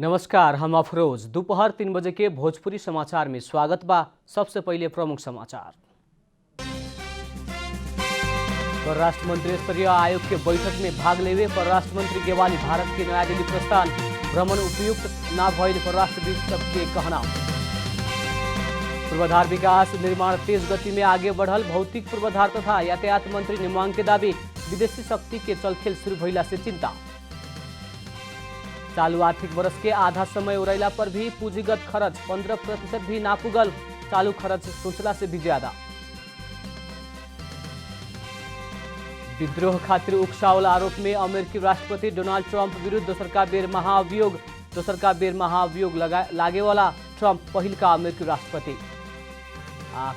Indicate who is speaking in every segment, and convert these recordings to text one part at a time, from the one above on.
Speaker 1: नमस्कार, हम अफरोज। दोपहर 3 बजे के भोजपुरी समाचार में स्वागत बा। सबसे पहले प्रमुख समाचार। परराष्ट्र मंत्री स्तरीय आयोग के बैठक में भाग लेवे परराष्ट्र मंत्री गेवाली भारत के नया दिल्ली प्रस्थान, भ्रमण उपयुक्त न भइल परराष्ट्रविद सबके कहना। पूर्वाधार विकास निर्माण तेज गति में आगे बढ़ल, भौतिक पूर्वाधार तथा यातायात मंत्री निम्वांग के दावी, विदेशी शक्ति के चलखेल शुरू भइला से चिंता। चालू आर्थिक वर्ष के आधा समय उड़ैला पर भी पूंजीगत खर्च 15% भी ना पुगल, चालू खर्च सोचला से भी ज्यादा। विद्रोह खातिर उकसावल आरोप में अमेरिकी राष्ट्रपति डोनाल्ड ट्रंप विरुद्ध दोसरका बेर महाअभियोग लागे वाला ट्रंप पहिल का अमेरिकी राष्ट्रपति।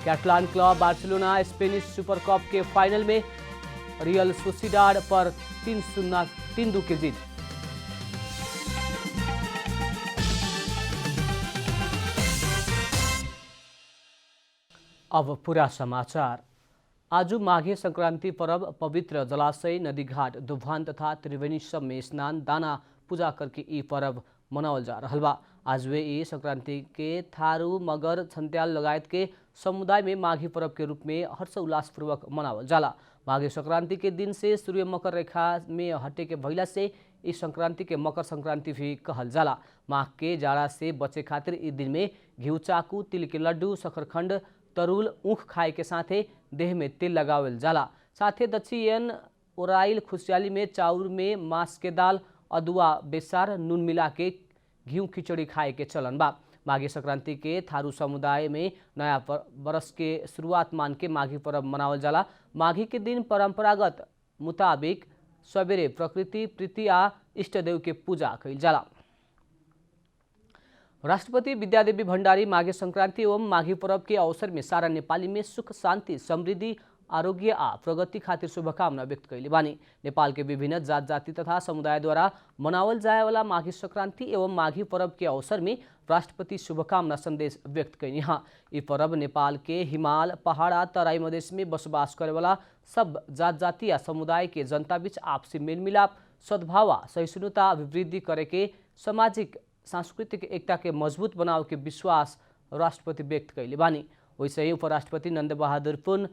Speaker 1: Catalan club Barcelona Spanish super cup के फाइनल में रियल सोसिडाड पर 3-2 की जीत। अब पूरा समाचार। आज माघे संक्रांति पर्व पवित्र जलाशय, नदीघाट, दुभान तथा त्रिवेणी सब में स्नान, दाना, पूजा करके ये पर्व मनावल जा रहा बा। आज वे ये संक्रांति के थारू, मगर, छन्त्याल लगायत के समुदाय में माघी पर्व के रूप में हर्षोल्लास पूर्वक मनावल जाला। माघे संक्रांति के दिन से सूर्य मकर रेखा में हटे के भइला से इस संक्रांति के मकर संक्रांति भी कहल जाला। माघ के जाड़ा से बचे खातिर इस दिन में घिउ, चाकू, तिल के लड्डू, सखरखंड, तरुल, ऊख खाए के साथे देह में तेल लगावल जाला। साथे दक्षिण ओराइल खुशहाली में चाउर में मांस के दाल, अदुआ, बेसार, नून मिला के घिउ खिचड़ी खाए के चलन बा। माघी संक्रांति के थारू समुदाय में नया बरस के शुरुआत मान के माघी पर्व मनावल जाला। माघी के दिन परंपरागत मुताबिक सवेरे प्रकृति, प्रीति आ इष्ट देव के पूजा कइल जाला। राष्ट्रपति विद्यादेवी भण्डारी माघे संक्रांति एवं माघी पर्व के अवसर में सारा नेपाली में सुख, शांति, समृद्धि, आरोग्य आ प्रगति खातिर शुभकामना व्यक्त कैले बानी। नेपाल के विभिन्न जात जाति तथा समुदाय द्वारा मनावल जाए वाला माघी संक्रांति एवं माघी पर्व के अवसर में राष्ट्रपति शुभकामना संदेश व्यक्त कैनी। ये पर्व नेपाल के हिमाल, पहाड़ आ तराई मधेश में बसोबास करे वाला सब जात जाति या समुदाय के जनता बीच आपसी मेलमिलाप, सद्भाव, सहिष्णुता अभिवृद्धि करे के सामाजिक सांस्कृतिक एकता के मजबूत बनाव के विश्वास राष्ट्रपति व्यक्त कैले बानी। वैसे ही उपराष्ट्रपति नंद बहादुर पुन,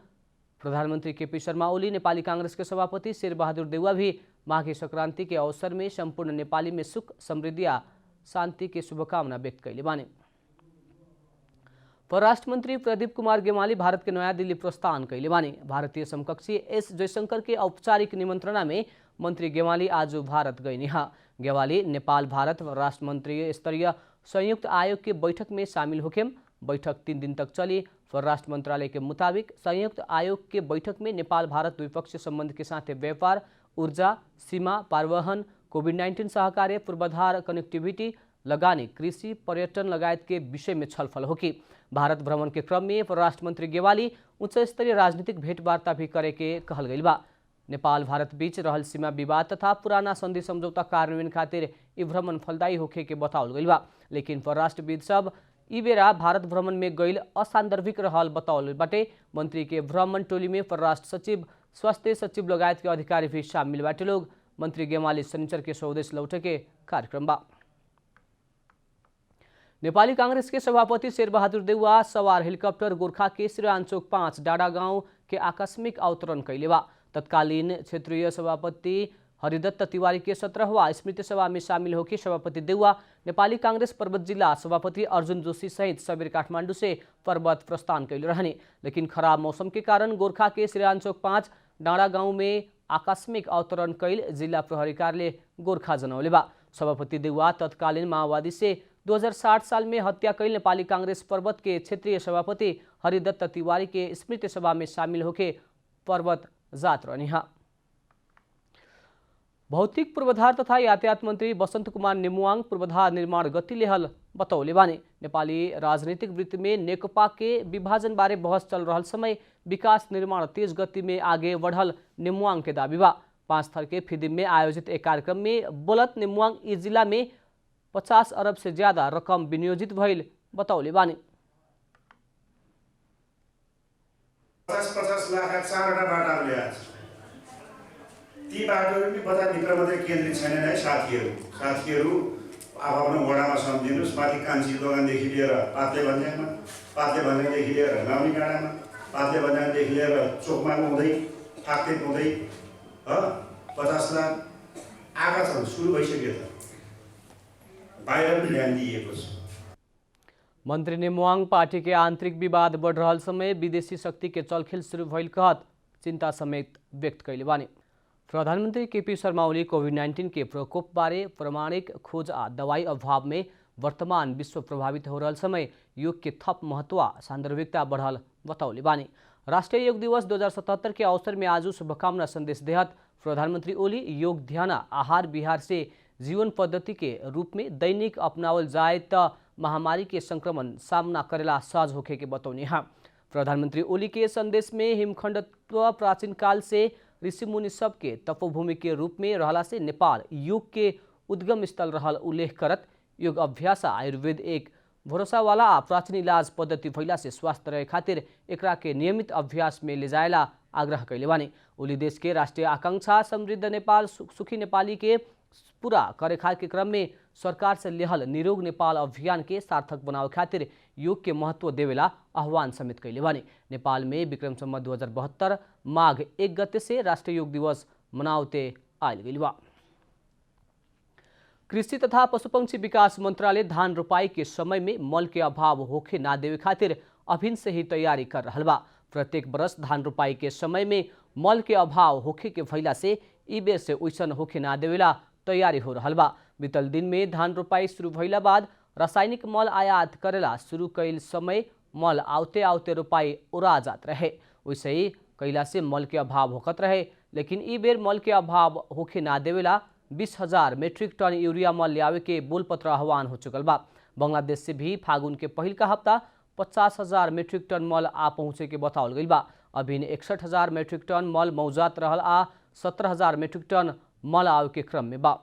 Speaker 1: प्रधानमंत्री केपी शर्मा ओली, नेपाली कांग्रेस के सभापति शेर बहादुर देउवा भी माघे संक्रांति के अवसर में संपूर्ण नेपाली में सुख, समृद्धि आ शांति के शुभकामना व्यक्त कैले बानी। परराष्ट्र मंत्री प्रदीप कुमार गेवाली भारत के नया दिल्ली प्रस्थान कैले बानी। भारतीय समकक्षी एस जयशंकर के औपचारिक निमंत्रणा में मंत्री गेवाली आज भारत गइनी। गेवाली नेपाल भारत राष्ट्र मंत्री स्तरीय संयुक्त आयोग के बैठक में शामिल होखेम। बैठक 3 दिन तक चली। परराष्ट्र मंत्रालय के मुताबिक संयुक्त आयोग के बैठक में नेपाल भारत द्विपक्षीय संबंध के साथ व्यापार, ऊर्जा, सीमा पारवहन, कोविड-19 सहकार्य, पूर्वाधार कनेक्टिविटी, लगानी, कृषि, पर्यटन लगायत के विषय में छलफल होगी। भारत भ्रमण के क्रम में परराष्ट्र मंत्री गेवाली उच्च स्तरीय राजनीतिक भेंटवार्ता भी करे के कहल गइल बा। नेपाल भारत बीच रहल सीमा विवाद तथा पुराना संधि समझौता कार्यान्वयन खातिर ई भ्रमण फलदायी होखे के बतावल गइल बा। लेकिन परराष्ट्रविद सब ई बेरा भारत भ्रमण में गइल असांदर्भिक रहल बतावल बाटे। मंत्री के भ्रमण टोली में परराष्ट्र सचिव, स्वास्थ्य सचिव लगायत के अधिकारी भी शामिल बाटे लोग। मंत्री गेवाली शनिचर के स्वदेश लौटे के कार्यक्रम बा। नेपाली कांग्रेस के सभापति शेर बहादुर देउवा सवार हेलीकॉप्टर गोरखा के श्रीरामचोक 5 डाँडा गांव के आकस्मिक अवतरण कैले बा। तत्कालीन क्षेत्रीय सभापति हरिदत्त तिवारी के 17वां स्मृति सभा में शामिल होकर सभापति देउवा नेपाली कांग्रेस पर्वत जिला सभापति अर्जुन जोशी सहित सबेर काठमाडौँ से पर्वत प्रस्थान कैले रहने। लेकिन खराब मौसम के कारण गोरखा के श्रीरामचोक 5 डाँडा गांव में आकस्मिक अवतरण कैल जिला प्रहरी कार्यालय गोरखा जनौले बा। सभापति देउवा तत्कालीन माओवादी से 2060 साल में हत्या कैल नेपाली कांग्रेस पर्वत के क्षेत्रीय सभापति हरिदत्त तिवारी के स्मृति सभा में शामिल होके पर्वत जात रहनी। भौतिक पूर्वाधार तथा यातायात मंत्री बसंत कुमार नेमुवाङ पूर्वाधार निर्माण गति लेहल बतौले बानी। नेपाली राजनीतिक वृत्ति में नेकपा के विभाजन बारे बहस चल रहल समय विकास निर्माण तेज गति में आगे बढ़ल नेमुवाङ के दावी बा। 5 थर के फिदिम में आयोजित एक कार्यक्रम में बोलत नेमुवाङ इस जिला में 50 अरब से ज्यादा रकम विनियोजित भइल बतौले बानी।
Speaker 2: 50 लाख 4वटा बाटाहरू ल्याएको छ। ती बाटोहरू पनि बजार भित्र मात्रै केन्द्रित छैनन् है साथीहरू। आफ्नो वडामा सम्झिनुहोस्, माथि कान्छी दोकानदेखि लिएर पाते भन्ज्याङमा, पाते भन्ज्याङदेखि लिएर गाउँली डाँडामा, पाते भन्ज्याङदेखि लिएर चोकमा हुँदै फाक्ते हुँदै 50 लाख आएका छन्, सुरु भइसक्यो त, बाहिर पनि ध्यान दिएको छ।
Speaker 1: मंत्री नेमुआङ पार्टी के आंतरिक विवाद बढ़ रहा समय विदेशी शक्ति के चलखेल शुरू भइल कहत चिंता समेत व्यक्त कैले बानी। प्रधानमंत्री केपी शर्मा ओली कोविड-19 के प्रकोप बारे प्रमाणिक खोज आ दवाई अभाव में वर्तमान विश्व प्रभावित हो रहा समय योग के थप महत्व सान्दर्भिकता बढ़ल बतौले बानी। राष्ट्रीय योग दिवस 2077 के अवसर में आज शुभकामना संदेश देहत प्रधानमंत्री ओली योग ध्यान आहार विहार से जीवन पद्धति के रूप में दैनिक अपनावल जाए तो महामारी के संक्रमण सामना करेला सहज होखे के बतौनी है। प्रधानमंत्री ओली के संदेश में हिमखंडत्व प्राचीन काल से ऋषि मुनि सब के तपोभूमि के रूप में रहला से नेपाल योग के उद्गम स्थल रहल उल्लेख करत योग अभ्यास आयुर्वेद एक भरोसा वाला प्राचीन इलाज पद्धति भइला से स्वास्थ्य रहे खातिर एकरा के नियमित अभ्यास में ले जाएला आग्रह कैले बानी। ओली देश के राष्ट्रीय आकांक्षा समृद्ध नेपाल सुखी नेपाली के पूरा करे के क्रम में सरकार से लेहल निरोग नेपाल अभियान के सार्थक बनावे खातिर योग के महत्व देवेला आह्वान समेत कैले बानी। नेपाल में विक्रम संवत 2072 माघ 1 गते से राष्ट्रीय योग दिवस मनावते आयल गइल बा। कृषि तथा पशुपक्षी विकास मंत्रालय धान रोपाई के समय में मल के अभाव होखे ना देवे खातिर अभिन से ही तैयारी कर रहा बा। प्रत्येक बरस धान रोपाई के समय में मल के अभाव होखे के भइला से ई बेर से ओइसन होखे ना देवेला तैयारी हो रहा बा। बीतल दिन में धान रोपाई शुरू भइला बाद रासायनिक मल आयात करेला शुरू कैल समय मल आवते आवते रोपाई उड़ा जात रहे, वैसे ही कैला से मल के अभाव होखत रहे। लेकिन ई बेर मल के अभाव होखे ना देवेला 20,000 मीट्रिक टन यूरिया मल लियावे के बोलपत्र आह्वान हो चुकल बा। बांग्लादेश से भी फागुन के पहिल का हफ्ता 50,000 मीट्रिक टन मल आ पहुँचे के बतावल गई बा। अभी 61,000 मीट्रिक टन मल मौजात रहल आ 17,000 मीट्रिक टन मल आवे के क्रम में बा।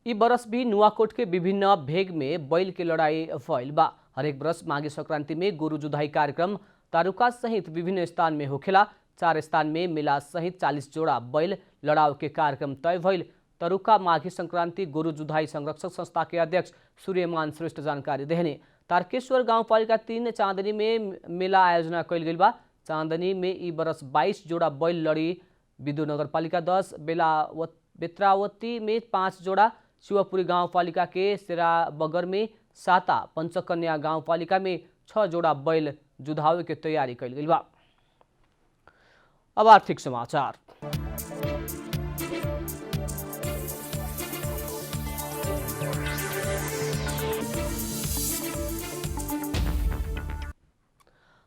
Speaker 1: ई बरस भी नुआकोट के विभिन्न भेग में बैल के लड़ाई भइल बा। हरेक बरस माघे संक्रांति में गोरु जुधाई कार्यक्रम तारुका सहित विभिन्न स्थान में होखेला। 4 स्थान में मेला सहित 40 जोड़ा बैल लड़ाव के कार्यक्रम तय भइल तारुका माघे संक्रांति गोरु जुधाई संरक्षक संस्था के अध्यक्ष सूर्यमान श्रेष्ठ जानकारी देहने। तारकेश्वर गाउँपालिका 3 चांदनी में मेला आयोजना कैल गइल बा। चांदनी में ई बरस 22 जोड़ा बैल लड़ी। विदु नगरपालिका 10 बेत्रावती में 5 जोड़ा, शिवपुरी गाउँपालिका के सेराबगर में 7, पंचकन्या गाउँपालिका में 6 जोड़ा बैल जुधावे के तैयारी कैल गइल बा। अब आर्थिक समाचार।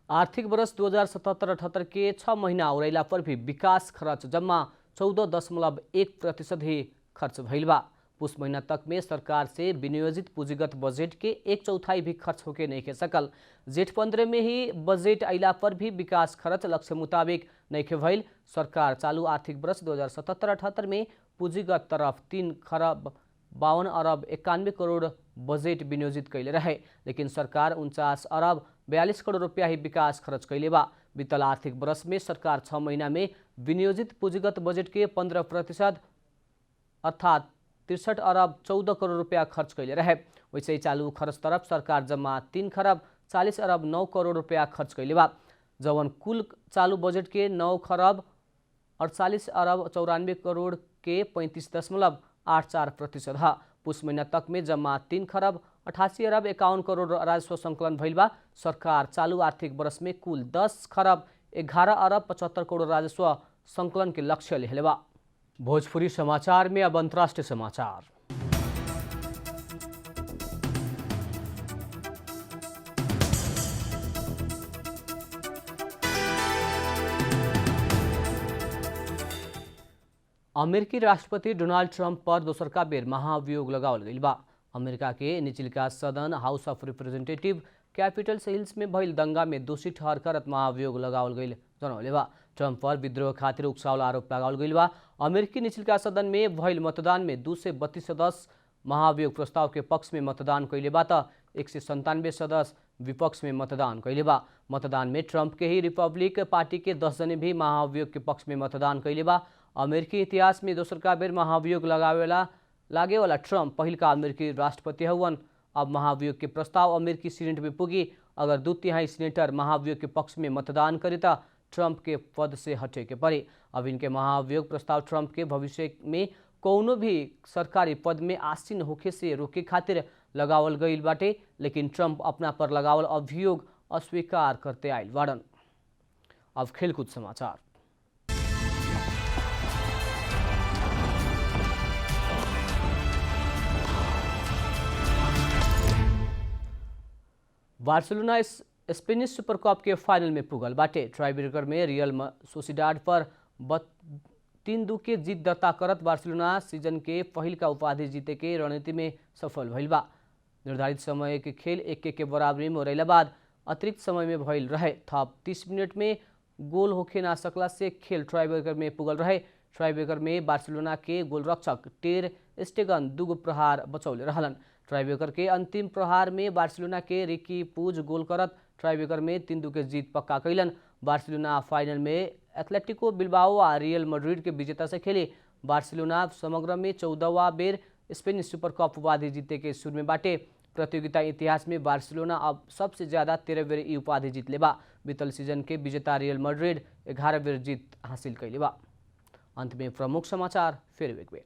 Speaker 1: आर्थिक वर्ष 2077-78 के 6 महीना औरैला पर भी विकास खर्च जम्मा 14.1% ही खर्च भइल बा। पुष महीना तक में सरकार से विनियोजित पूंजीगत बजट के 1/4 भी खर्च होके नहीं के सकल। जेठ 15 में ही बजट अइला पर भी विकास खर्च लक्ष्य मुताबिक नहीं के भइल। सरकार चालू आर्थिक वर्ष 2077-78 में पूंजीगत तरफ 3 खरब 52 अरब 91 करोड़ बजट विनियोजित कैले रहे, लेकिन सरकार 49 अरब 42 करोड़ रुपया ही विकास खर्च कैले बा। बीतल आर्थिक वर्ष में सरकार 6 महीना में विनियोजित पूंजीगत बजट के 15% अर्थात 63 अरब 14 करोड़ रुपया खर्च कैले रहे। वैसे ही चालू खर्च तरफ सरकार जम्मा 3 खरब 40 अरब 9 करोड़ रुपया खर्च कैले बा, जवन कुल चालू बजट के 9 खरब 48 अरब 94 करोड़ के 35.84% है। पुष महीना तक में जम्मा 3 खरब 88 अरब 51 करोड़ राजस्व संकलन भइल बा। सरकार चालू आर्थिक वर्ष में कुल 10 खरब 11 अरब 75 करोड़ राजस्व संकलन के लक्ष्य लेले बा। भोजपुरी समाचार में अब अंतर्राष्ट्रीय समाचार। अमेरिकी राष्ट्रपति डोनाल्ड ट्रंप पर दोसरका बेर महाभियोग लगावल गइल बा। अमेरिका के निचलिका सदन house of representative capital hills में भइल दंगा में दोषी ठहर करत महाभियोग लगावल गइल जनौले बा। ट्रंप पर विद्रोह खातिर उकसावल आरोप लगावल गइल बा। अमेरिकी निचलिका सदन में भइल मतदान में 232 सदस्य महाभियोग प्रस्ताव के पक्ष में मतदान कैले बा त 197 सदस्य विपक्ष में मतदान कैले बा। मतदान में ट्रंप के ही रिपब्लिक पार्टी के 10 जने भी महाभियोग के पक्ष में मतदान कैले बा। अमेरिकी इतिहास में दोसरका बेर महाभियोग लगावेला लागे वाला ट्रम्प पहिलका अमेरिकी राष्ट्रपति हुवन। अब महाभियोग के प्रस्ताव अमेरिकी सीनेट में पुगी। अगर 2/3 सीनेटर महाभियोग के पक्ष में मतदान करे तो ट्रम्प के पद से हटे के पड़े। अब इनके महाभियोग प्रस्ताव ट्रम्प के भविष्य में कौनो भी सरकारी पद में आसीन होखे से रोके खातिर लगावल गईल बाटे, लेकिन ट्रम्प अपना पर लगावल अभियोग अस्वीकार करते आयल बाड़न। अब खेलकूद समाचार। बार्सिलोना स्पेनिश सुपर कप के फाइनल में पुगल बाटे। ट्राइब्रेकर में रियल सोसिडाड पर 3-2 के जीत दर्ता करत बार्सिलोना सीजन के पहिलका उपाधि जीते के रणनीति में सफल भइल बा। निर्धारित समय के खेल 1-1 के बराबरी में रहला बाद अतिरिक्त समय में भइल रहे। थप 30 मिनट में गोल होखे ना सकला से खेल ट्राइब्रेकर में पुगल रहे। ट्राइब्रेकर में बार्सिलोना के गोलरक्षक टेर स्टेगन 2 प्रहार बचौले रहलन। ट्राइब्रेकर के अंतिम प्रहार में बार्सिलोना के रिकी पूज गोल करत ट्राइब्रेकर में 3-2 के जीत पक्का कैलन। बार्सिलोना फाइनल में एथलेटिको बिल्बाओ और रियल मैड्रिड के विजेता से खेले। बार्सिलोना समग्र में 14वां बेर स्पेनिश सुपर कप उपाधि जीते के सुर में बाटे। प्रतियोगिता इतिहास में बार्सिलोना अब सबसे ज्यादा 13 बेर ई उपाधि जीत लेबा। बीतल सीजन के विजेता रियल मैड्रिड 11 बेर जीत हासिल कैले बा। अंत में प्रमुख समाचार फिर एक बेर।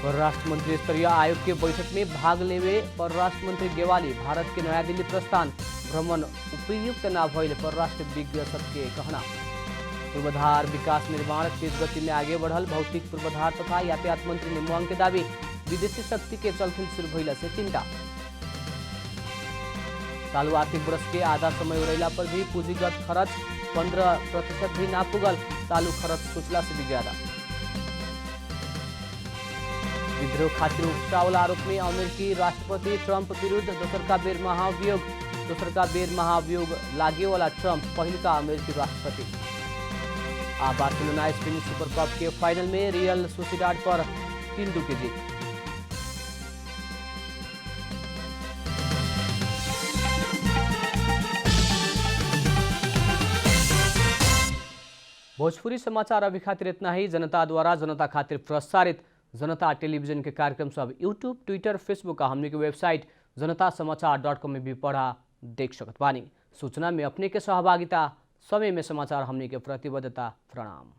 Speaker 1: परराष्ट्र मंत्री स्तरीय आयोग के बैठक में भाग लेवे परराष्ट्र मंत्री गेवाली भारत के नया दिल्ली प्रस्थान भ्रमण उपयुक्त न भइल परराष्ट्र विज्ञ सबके कहना। पूर्वाधार विकास निर्माण तेज गति में आगे बढ़ल भौतिक पूर्वाधार तथा यातायात मंत्री निम्बांग के दावी। विदेशी शक्ति के चलखिल शुरू भइला से चिंता। चालू आर्थिक वर्ष के आधा समय उड़ैला पर भी पूंजीगत खर्च 15% भी ना पुगल। चालू खर्च सोचला से भी ज्यादा। विद्रोह खातिर उपचावल आरोप में अमेरिकी राष्ट्रपति ट्रम्प विरुद्ध दोसरका बेर महाभियोग लागे वाला ट्रम्प पहिलका अमेरिकी राष्ट्रपति। आ बार्सिलोना स्पेनिश सुपर कप के फाइनल में रियल सोसिडाड पर 3-2 की जीत। भोजपुरी समाचार अभी खातिर इतना ही। जनता द्वारा जनता खातिर प्रसारित जनता टेलीविजन के कार्यक्रम सब यूट्यूब, ट्विटर, फेसबुक और हमने की वेबसाइट जनतासमाचार.com में भी पढ़ा देख सकत बानी। सूचना में अपने के सहभागिता, समय में समाचार हमने के प्रतिबद्धता। प्रणाम।